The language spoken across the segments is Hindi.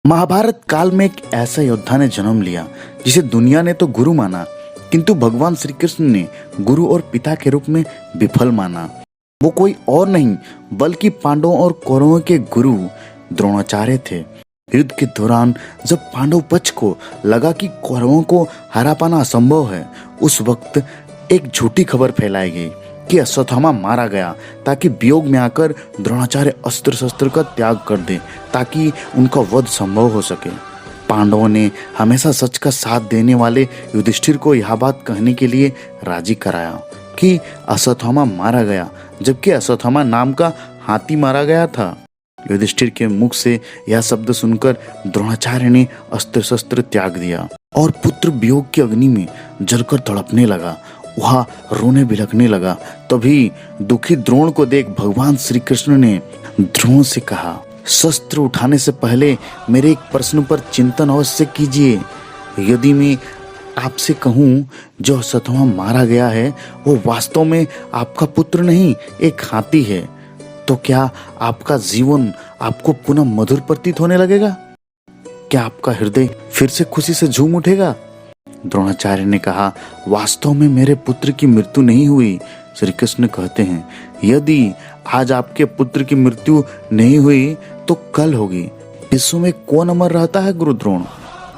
महाभारत काल में एक ऐसा योद्धा ने जन्म लिया जिसे दुनिया ने तो गुरु माना, किंतु भगवान श्री कृष्ण ने गुरु और पिता के रूप में विफल माना। वो कोई और नहीं बल्कि पांडवों और कौरवों के गुरु द्रोणाचार्य थे। युद्ध के दौरान जब पांडव पक्ष को लगा कि कौरवों को हरा पाना असंभव है, उस वक्त एक झूठी खबर फैलाई गई कि अश्वत्थामा मारा गया, ताकि वियोग में आकर द्रोणाचार्य अस्त्र शस्त्र का त्याग कर दे ताकि उनका वध संभव हो सके। पांडवों ने हमेशा सच का साथ देने वाले युधिष्ठिर को यह बात कहने के लिए राजी कराया कि अश्वत्थामा मारा गया, जबकि अश्वत्थामा नाम का हाथी मारा गया था। युधिष्ठिर के मुख से यह शब्द सुनकर द्रोणाचार्य ने अस्त्र शस्त्र त्याग दिया और पुत्र वियोग की अग्नि में जलकर तड़पने लगा। वह रोने बिलखने लगा। तभी दुखी द्रोण को देख भगवान श्री कृष्ण ने द्रोण से कहा, शस्त्र उठाने से पहले मेरे एक प्रश्न पर चिंतन अवश्य कीजिए। यदि मैं आपसे कहूं जो अश्वत्थामा मारा गया है वो वास्तव में आपका पुत्र नहीं, एक हाथी है, तो क्या आपका जीवन आपको पुनः मधुर प्रतीत होने लगेगा? क्या आपका हृदय फिर से खुशी से झूम उठेगा? द्रोणाचार्य ने कहा, वास्तव में मेरे पुत्र की मृत्यु नहीं हुई। श्री कृष्ण कहते हैं, यदि आज आपके पुत्र की मृत्यु नहीं हुई तो कल होगी। विश्व में कौन अमर रहता है गुरु द्रोण?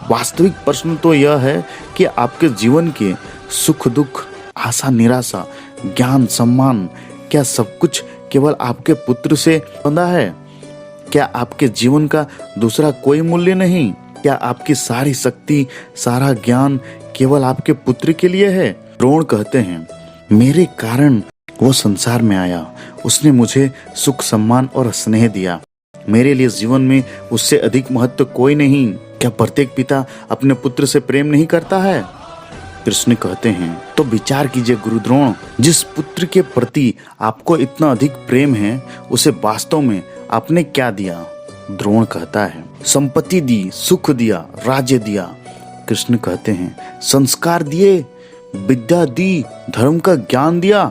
वास्तविक प्रश्न तो यह है कि आपके जीवन के सुख दुख, आशा निराशा, ज्ञान सम्मान, क्या सब कुछ केवल आपके पुत्र से बंधा है? क्या आपके जीवन का दूसरा कोई मूल्य नहीं? क्या आपकी सारी शक्ति, सारा ज्ञान केवल आपके पुत्र के लिए है? द्रोण कहते हैं, मेरे कारण वो संसार में आया, उसने मुझे सुख सम्मान और स्नेह दिया। मेरे लिए जीवन में उससे अधिक महत्व कोई नहीं। क्या प्रत्येक पिता अपने पुत्र से प्रेम नहीं करता है? कृष्ण कहते हैं, तो विचार कीजिए गुरु द्रोण, जिस पुत्र के प्रति आपको इतना अधिक प्रेम है उसे वास्तव में आपने क्या दिया? द्रोण कहता है, संपत्ति दी, सुख दिया, राज्य दिया। कृष्ण कहते हैं, संस्कार दिए, विद्या दी, धर्म का ज्ञान दिया।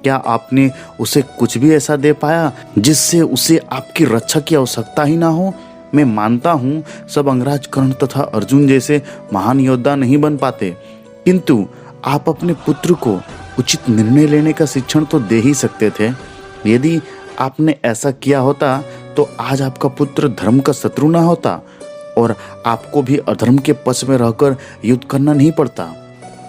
क्या आपने उसे कुछ भी ऐसा दे पाया जिससे उसे आपकी रक्षा की आवश्यकता ही ना हो? मैं मानता हूँ सब अंगराज कर्ण तथा अर्जुन जैसे महान योद्धा नहीं बन पाते, किंतु आप अपने पुत्र को उचित निर्णय लेने का शिक्षण तो दे ही सकते थे। यदि आपने ऐसा किया होता तो आज आपका पुत्र धर्म का शत्रु ना होता और आपको भी अधर्म के पक्ष में रहकर युद्ध करना नहीं पड़ता।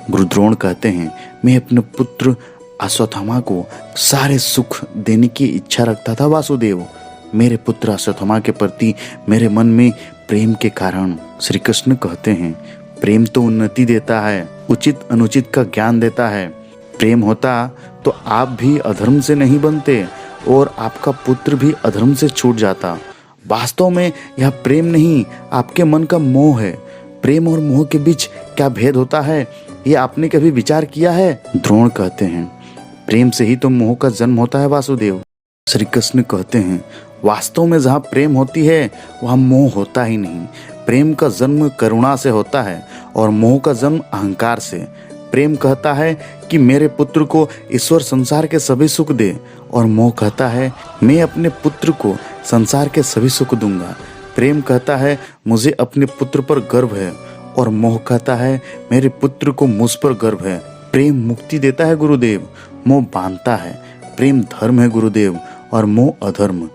गुरु द्रोण कहते हैं, मैं अपने पुत्र अश्वत्थामा को सारे सुख देने की इच्छा रखता था वासुदेव। मेरे पुत्र अश्वत्थामा के प्रति मेरे मन में प्रेम के कारण। श्री कृष्ण कहते हैं, प्रेम तो उन्नति देता है, उचित अनुचित का ज्ञान देता है। प्रेम होता तो आप भी अधर्म से नहीं बनते और आपका पुत्र भी अधर्म से छूट जाता। वास्तव में यह प्रेम नहीं, आपके मन का मोह है। प्रेम और मोह के बीच क्या भेद होता है, ये आपने कभी विचार किया है? द्रोण कहते हैं, प्रेम से ही तो मोह का जन्म होता है वासुदेव। श्री कृष्ण कहते हैं, वास्तव में जहाँ प्रेम होती है वहाँ मोह होता ही नहीं। प्रेम का जन्म करुणा से होता है और मोह का जन्म अहंकार से। प्रेम कहता है कि मेरे पुत्र को ईश्वर संसार के सभी सुख दे, और मोह कहता है मैं अपने पुत्र को संसार के सभी सुख दूंगा। प्रेम कहता है मुझे अपने पुत्र पर गर्व है, और मोह कहता है मेरे पुत्र को मुझ पर गर्व है। प्रेम मुक्ति देता है गुरुदेव, मोह बांधता है। प्रेम धर्म है गुरुदेव और मोह अधर्म।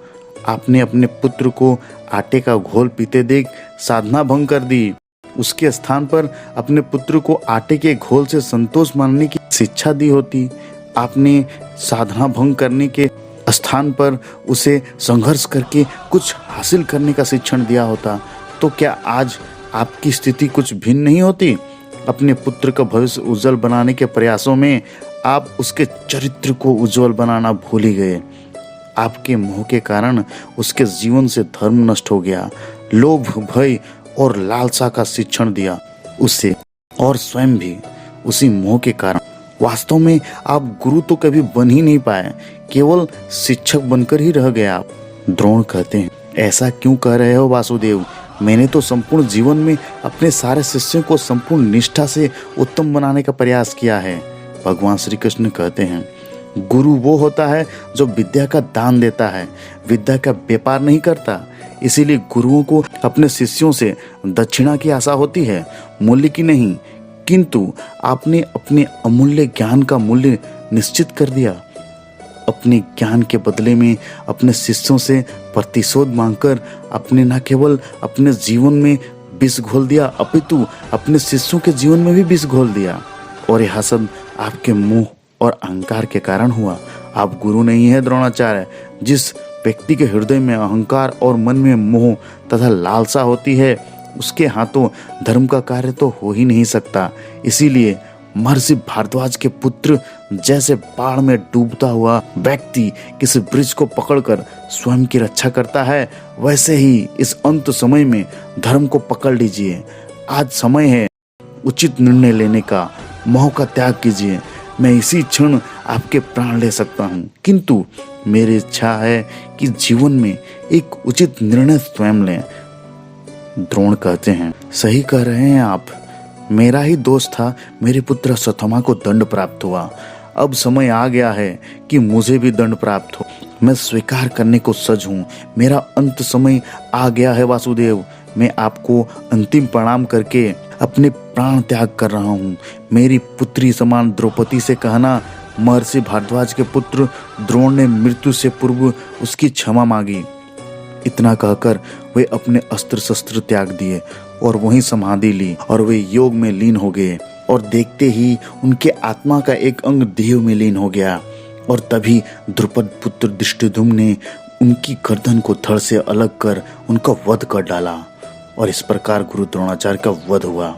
आपने अपने पुत्र को आटे का घोल पीते देख साधना भंग कर दी। उसके स्थान पर अपने पुत्र को आटे के घोल से संतोष मानने की शिक्षा दी होती। आपने साधना भंग करने के स्थान पर उसे संघर्ष करके कुछ हासिल करने का शिक्षण दिया होता, तो क्या आज आपकी स्थिति कुछ भिन्न नहीं होती? अपने पुत्र का भविष्य उज्जवल बनाने के प्रयासों में आप उसके चरित्र को उज्जवल बनाना भूल ही गए। आपके मोह के कारण उसके जीवन से धर्म नष्ट हो गया। लोभ, भय और लालसा का शिक्षण दिया उसे, और स्वयं भी उसी मोह के कारण। वास्तव में आप गुरु तो कभी बन ही नहीं पाए, केवल शिक्षक बनकर ही रह गए आप। द्रोण कहते हैं, ऐसा क्यों कह रहे हो वासुदेव? मैंने तो संपूर्ण जीवन में अपने सारे शिष्यों को संपूर्ण निष्ठा से उत्तम बनाने का प्रयास किया है। भगवान श्री कृष्ण कहते हैं, गुरु वो होता है जो विद्या का दान देता है, विद्या का व्यापार नहीं करता। इसीलिए गुरुओं को अपने शिष्यों से दक्षिणा की आशा होती है, मूल्य की नहीं। किंतु आपने अपने अमूल्य ज्ञान का मूल्य निश्चित कर दिया। अपने ज्ञान के बदले में अपने शिष्यों से प्रतिशोध मांगकर आपने न केवल अपने जीवन में विष घोल दिया, अपितु अपने शिष्यों के जीवन में भी विष घोल दिया। और यह सब आपके मोह और अहंकार के कारण हुआ। आप गुरु नहीं है द्रोणाचार्य। जिस व्यक्ति के हृदय में अहंकार और मन में मोह तथा लालसा होती है, उसके हाथों धर्म का कार्य तो हो ही नहीं सकता। इसीलिए महर्षि भारद्वाज के पुत्र जैसे बाढ़ में डूबता हुआ व्यक्ति किसी ब्रिज को पकड़कर स्वयं की रक्षा करता है, वैसे ही इस अंत समय में धर्म को पकड़ लीजिए। आज समय है उचित निर्णय लेने का, मोह का त्याग कीजिए। मैं इसी क्षण आपके प्राण ले सकता हूँ, किंतु मेरी इच्छा है कि जीवन में एक उचित निर्णय स्वयं लें। द्रोण कहते हैं, सही कह रहे हैं आप। मेरा ही दोष था, मेरे पुत्र अश्वत्थामा को दंड प्राप्त हुआ। अब समय आ गया है कि मुझे भी दंड प्राप्त हो। मैं स्वीकार करने को सज हूँ। मेरा अंत समय आ गया है वासुदेव। मैं आपको अंतिम प्रणाम करके अपने प्राण त्याग कर रहा हूँ। मेरी पुत्री समान द्रौपदी से कहना, महर्षि भारद्वाज के पुत्र द्रोण ने मृत्यु से पूर्व उसकी क्षमा मांगी। इतना कहकर वे अपने अस्त्र शस्त्र त्याग दिए और वहीं समाधि ली और वे योग में लीन हो गए। और देखते ही उनके आत्मा का एक अंग देह में लीन हो गया। और तभी द्रुपद पुत्र धृष्टद्युम्न ने उनकी गर्दन को धड़ से अलग कर उनका वध कर डाला। और इस प्रकार गुरु द्रोणाचार्य का वध हुआ।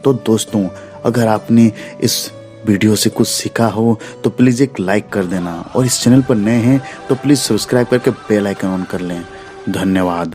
तो दोस्तों, अगर आपने इस वीडियो से कुछ सीखा हो तो प्लीज़ एक लाइक कर देना, और इस चैनल पर नए हैं तो प्लीज़ सब्सक्राइब करके बेल आइकन ऑन कर लें। धन्यवाद।